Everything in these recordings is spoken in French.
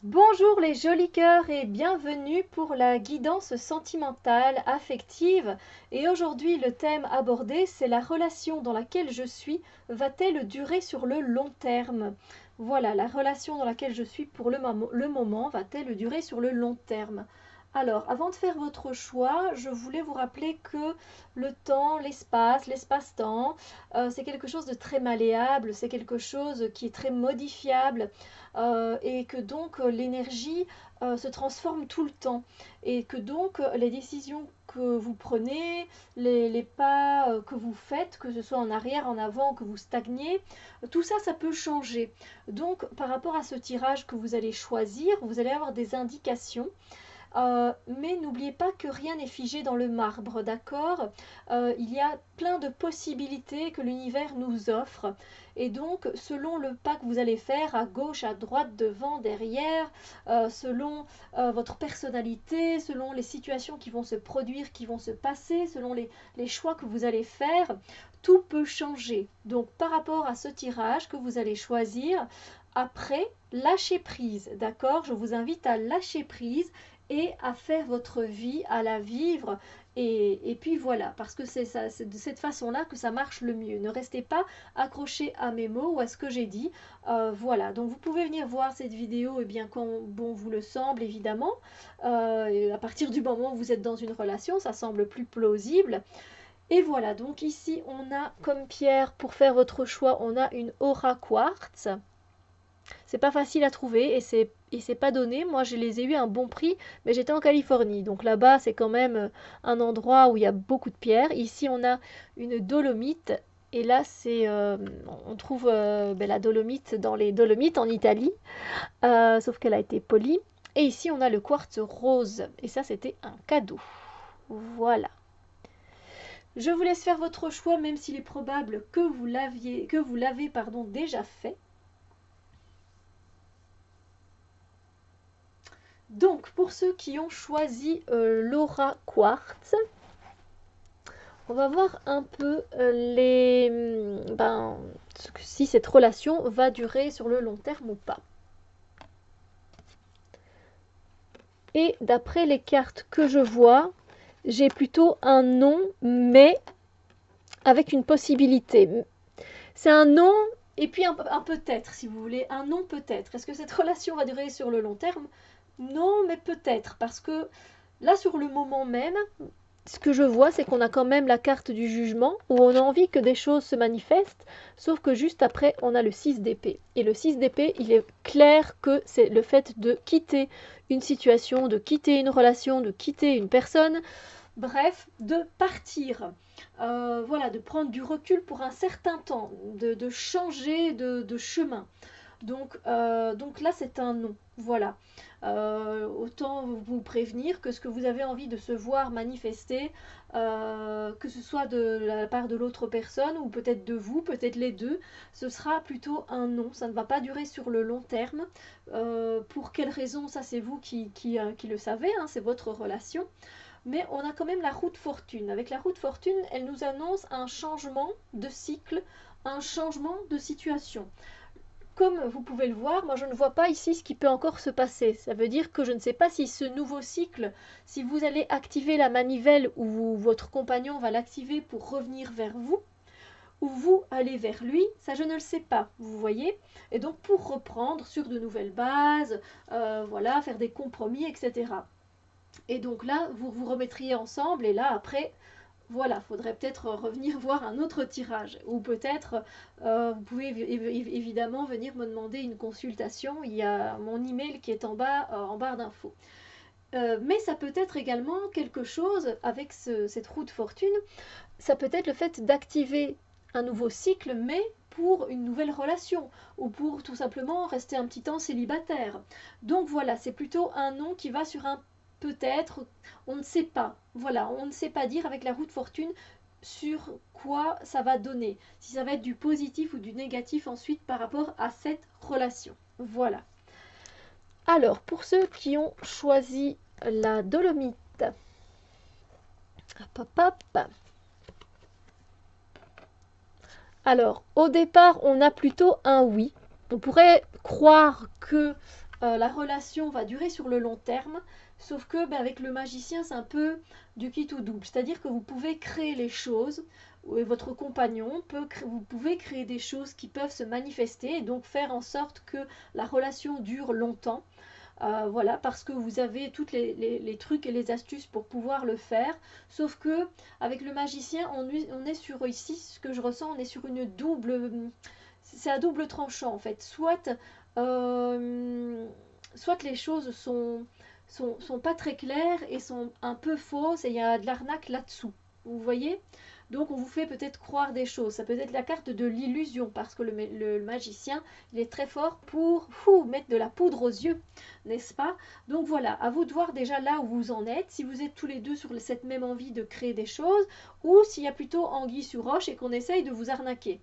Bonjour les jolis cœurs et bienvenue pour la guidance sentimentale affective. Et aujourd'hui, le thème abordé, c'est la relation dans laquelle je suis va-t-elle durer sur le long terme? Voilà, la relation dans laquelle je suis pour le moment va-t-elle durer sur le long terme? Alors, avant de faire votre choix, je voulais vous rappeler que le temps, l'espace-temps, c'est quelque chose de très malléable, c'est quelque chose qui est très modifiable et que donc l'énergie se transforme tout le temps et que donc les décisions que vous prenez, les pas que vous faites, que ce soit en arrière, en avant, que vous stagnez, tout ça, ça peut changer. Donc par rapport à ce tirage que vous allez choisir, vous allez avoir des indications. Mais n'oubliez pas que rien n'est figé dans le marbre, d'accord? Il y a plein de possibilités que l'univers nous offre. Et donc, selon le pas que vous allez faire, à gauche, à droite, devant, derrière, selon votre personnalité, selon les situations qui vont se produire, qui vont se passer, selon les choix que vous allez faire, tout peut changer. Donc, par rapport à ce tirage que vous allez choisir, après, lâchez prise, d'accord? Je vous invite à lâcher prise et à faire votre vie, à la vivre. Et puis voilà, parce que c'est ça, c'est de cette façon-là que ça marche le mieux. Ne restez pas accroché à mes mots ou à ce que j'ai dit. Voilà, donc vous pouvez venir voir cette vidéo et bien quand bon vous le semble, évidemment. Et à partir du moment où vous êtes dans une relation, ça semble plus plausible. Et voilà, donc ici on a comme pierre pour faire votre choix, on a une aura quartz. C'est pas facile à trouver et c'est pas donné. Moi, je les ai eu à un bon prix, mais j'étais en Californie. Donc là-bas, c'est quand même un endroit où il y a beaucoup de pierres. Ici, on a une dolomite. Et là, on trouve la dolomite dans les Dolomites en Italie, sauf qu'elle a été polie. Et ici, on a le quartz rose. Et ça, c'était un cadeau. Voilà. Je vous laisse faire votre choix, même s'il est probable que vous l'avez, pardon, déjà fait. Donc, pour ceux qui ont choisi l'aura quartz, on va voir un peu si cette relation va durer sur le long terme ou pas. Et d'après les cartes que je vois, j'ai plutôt un non, mais avec une possibilité. C'est un non et puis un peut-être, si vous voulez. Un non peut-être. Est-ce que cette relation va durer sur le long terme? Non, mais peut-être. Parce que là, sur le moment même, ce que je vois, c'est qu'on a quand même la carte du jugement, où on a envie que des choses se manifestent, sauf que juste après, on a le 6 d'épée. Et le 6 d'épée, il est clair que c'est le fait de quitter une situation, de quitter une relation, de quitter une personne, bref, de partir. Voilà, de prendre du recul pour un certain temps, de changer de chemin. Donc là, c'est un non. Voilà. Autant vous prévenir que ce que vous avez envie de se voir manifester, que ce soit de la part de l'autre personne ou peut-être de vous, peut-être les deux, ce sera plutôt un non. Ça ne va pas durer sur le long terme. Pour quelle raison, ça c'est vous qui le savez, hein, c'est votre relation. Mais on a quand même la roue de fortune. Avec la roue de fortune, elle nous annonce un changement de cycle, un changement de situation. Comme vous pouvez le voir, moi je ne vois pas ici ce qui peut encore se passer. Ça veut dire que je ne sais pas si ce nouveau cycle, si vous allez activer la manivelle ou votre compagnon va l'activer pour revenir vers vous, ou vous allez vers lui, ça je ne le sais pas, vous voyez. Et donc pour reprendre sur de nouvelles bases, voilà, faire des compromis, etc. Et donc là, vous vous remettriez ensemble et là après, voilà, faudrait peut-être revenir voir un autre tirage. Ou peut-être, vous pouvez évidemment venir me demander une consultation. Il y a mon email qui est en barre d'infos. Mais ça peut être également quelque chose avec cette roue de fortune. Ça peut être le fait d'activer un nouveau cycle, mais pour une nouvelle relation ou pour tout simplement rester un petit temps célibataire. Donc voilà, c'est plutôt un non qui va sur un peut-être, on ne sait pas. Voilà, on ne sait pas dire avec la roue de fortune sur quoi ça va donner. Si ça va être du positif ou du négatif ensuite par rapport à cette relation. Voilà. Alors, pour ceux qui ont choisi la dolomite, hop, hop, hop. Alors, au départ, on a plutôt un oui. On pourrait croire que la relation va durer sur le long terme, sauf que ben, avec le magicien, c'est un peu du qui tout double. C'est-à-dire que vous pouvez créer les choses, et votre compagnon vous pouvez créer des choses qui peuvent se manifester et donc faire en sorte que la relation dure longtemps. Voilà, parce que vous avez toutes les trucs et les astuces pour pouvoir le faire. Sauf que avec le magicien, on est sur ici, ce que je ressens, on est sur une double, c'est à double tranchant en fait. Euh, soit les choses sont pas très claires et sont un peu fausses et il y a de l'arnaque là-dessous. Vous voyez? Donc on vous fait peut-être croire des choses. Ça peut être la carte de l'illusion parce que le magicien, il est très fort pour mettre de la poudre aux yeux, n'est-ce pas? Donc voilà, à vous de voir déjà là où vous en êtes, si vous êtes tous les deux sur cette même envie de créer des choses ou s'il y a plutôt anguille sur roche et qu'on essaye de vous arnaquer.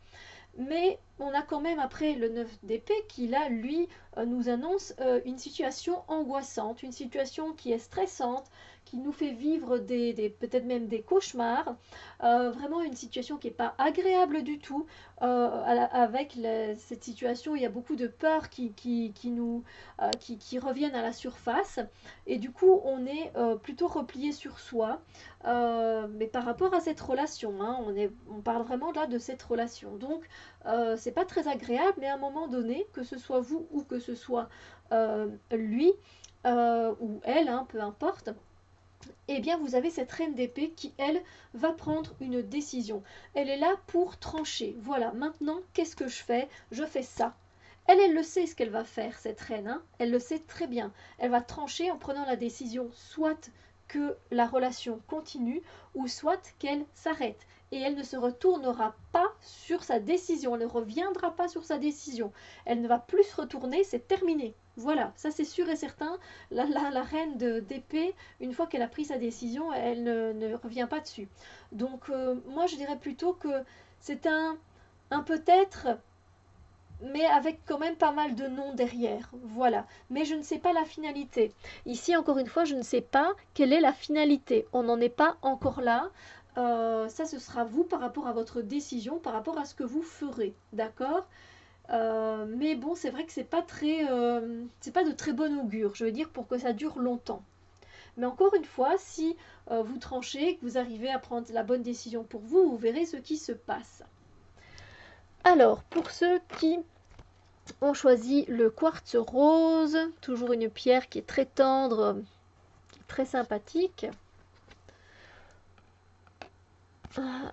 Mais on a quand même après le 9 d'épée qui là, lui, nous annonce une situation angoissante, une situation qui est stressante, qui nous fait vivre peut-être même des cauchemars, vraiment une situation qui n'est pas agréable du tout. Avec cette situation, il y a beaucoup de peurs qui reviennent à la surface et du coup on est plutôt replié sur soi. Mais par rapport à cette relation, hein, on parle vraiment là de cette relation. Donc c'est pas très agréable, mais à un moment donné, que ce soit vous ou que ce soit lui ou elle, hein, peu importe, eh bien vous avez cette reine d'épée qui, elle, va prendre une décision. Elle est là pour trancher. Voilà, maintenant, qu'est-ce que je fais? Je fais ça. Elle le sait ce qu'elle va faire, cette reine, hein. Elle le sait très bien. Elle va trancher en prenant la décision soit que la relation continue ou soit qu'elle s'arrête. Et elle ne se retournera pas sur sa décision, elle ne reviendra pas sur sa décision. Elle ne va plus se retourner, c'est terminé. Voilà, ça c'est sûr et certain. La reine d'épée, une fois qu'elle a pris sa décision, elle ne revient pas dessus. Donc moi je dirais plutôt que c'est un peut-être, mais avec quand même pas mal de noms derrière. Voilà. Mais je ne sais pas la finalité. Ici, encore une fois, je ne sais pas quelle est la finalité. On n'en est pas encore là. Ça, ce sera vous par rapport à votre décision, par rapport à ce que vous ferez. D'accord? Mais bon, c'est vrai que c'est pas de très bon augure, je veux dire, pour que ça dure longtemps. Mais encore une fois, si vous tranchez, que vous arrivez à prendre la bonne décision pour vous, vous verrez ce qui se passe. Alors, pour ceux qui ont choisi le quartz rose, toujours une pierre qui est très tendre, très sympathique.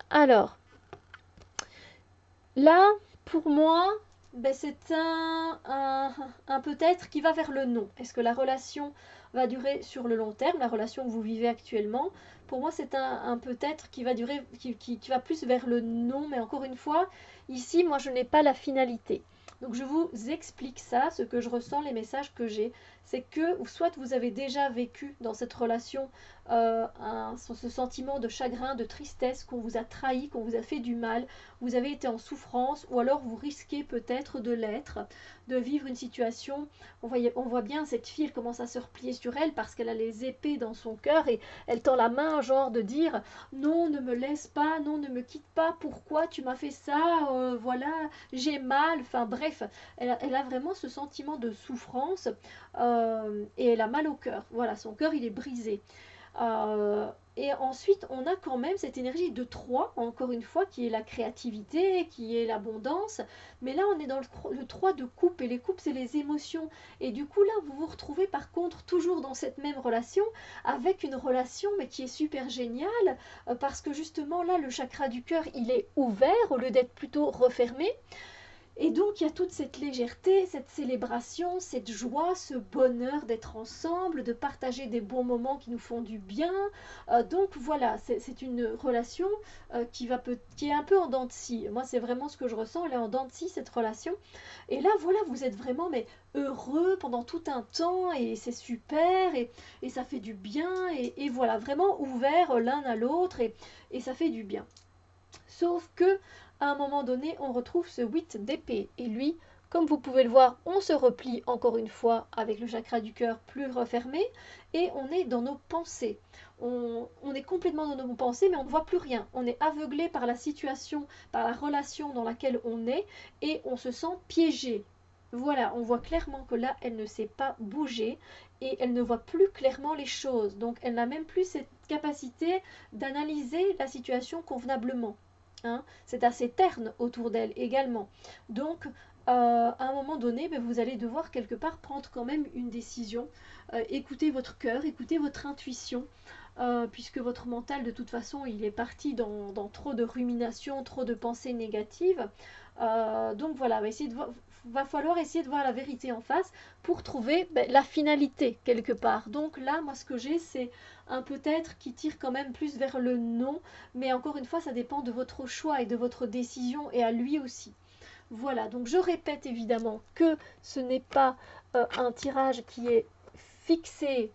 Alors, là, pour moi, ben c'est un peut-être qui va vers le non. Est-ce que la relation va durer sur le long terme, la relation que vous vivez actuellement? Pour moi, c'est un peut-être qui va durer, qui va plus vers le non, mais encore une fois, ici, moi, je n'ai pas la finalité. Donc, je vous explique ça, ce que je ressens, les messages que j'ai. C'est que soit vous avez déjà vécu dans cette relation ce sentiment de chagrin, de tristesse, qu'on vous a trahi, qu'on vous a fait du mal, vous avez été en souffrance, ou alors vous risquez peut-être de l'être, de vivre une situation. On voit bien cette fille, elle commence à se replier sur elle parce qu'elle a les épées dans son cœur et elle tend la main, genre de dire non, ne me laisse pas, non, ne me quitte pas, pourquoi tu m'as fait ça, voilà, j'ai mal, enfin bref, elle a vraiment ce sentiment de souffrance et elle a mal au cœur. Voilà, son cœur il est brisé. Et ensuite, on a quand même cette énergie de 3, encore une fois, qui est la créativité, qui est l'abondance. Mais là, on est dans le 3 de coupe, et les coupes, c'est les émotions. Et du coup, là, vous vous retrouvez par contre toujours dans cette même relation, avec une relation, mais qui est super géniale, parce que justement, là, le chakra du cœur, il est ouvert, au lieu d'être plutôt refermé. Et donc il y a toute cette légèreté, cette célébration, cette joie, ce bonheur d'être ensemble, de partager des bons moments qui nous font du bien. Donc voilà, c'est une relation qui est un peu en dents de scie. Moi c'est vraiment ce que je ressens, elle est en dents de scie cette relation. Et là voilà, vous êtes vraiment mais heureux pendant tout un temps et c'est super et ça fait du bien et voilà, vraiment ouvert l'un à l'autre et ça fait du bien. Sauf que à un moment donné, on retrouve ce 8 d'épée. Et lui, comme vous pouvez le voir, on se replie encore une fois avec le chakra du cœur plus refermé et on est dans nos pensées. On est complètement dans nos pensées, mais on ne voit plus rien. On est aveuglé par la situation, par la relation dans laquelle on est et on se sent piégé. Voilà, on voit clairement que là, elle ne sait pas bouger et elle ne voit plus clairement les choses. Donc, elle n'a même plus cette capacité d'analyser la situation convenablement. Hein. C'est assez terne autour d'elle également. Donc, à un moment donné, ben, vous allez devoir quelque part prendre quand même une décision. Écoutez votre cœur, écoutez votre intuition. Puisque votre mental, de toute façon, il est parti dans trop de ruminations, trop de pensées négatives. Donc voilà, va falloir essayer de voir la vérité en face pour trouver ben, la finalité quelque part. Donc là, moi, ce que j'ai, c'est un peut-être qui tire quand même plus vers le non, mais encore une fois, ça dépend de votre choix et de votre décision et à lui aussi. Voilà, donc je répète évidemment que ce n'est pas un tirage qui est fixé,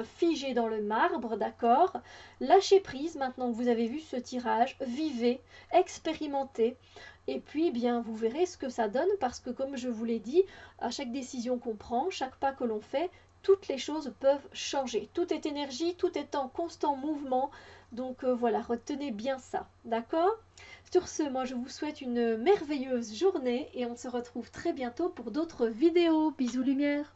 figé dans le marbre, d'accord. Lâchez prise maintenant que vous avez vu ce tirage, vivez, expérimentez, et puis bien vous verrez ce que ça donne parce que comme je vous l'ai dit, à chaque décision qu'on prend, chaque pas que l'on fait, toutes les choses peuvent changer. Tout est énergie, tout est en constant mouvement, donc voilà, retenez bien ça, d'accord. Sur ce, moi je vous souhaite une merveilleuse journée et on se retrouve très bientôt pour d'autres vidéos. Bisous lumière.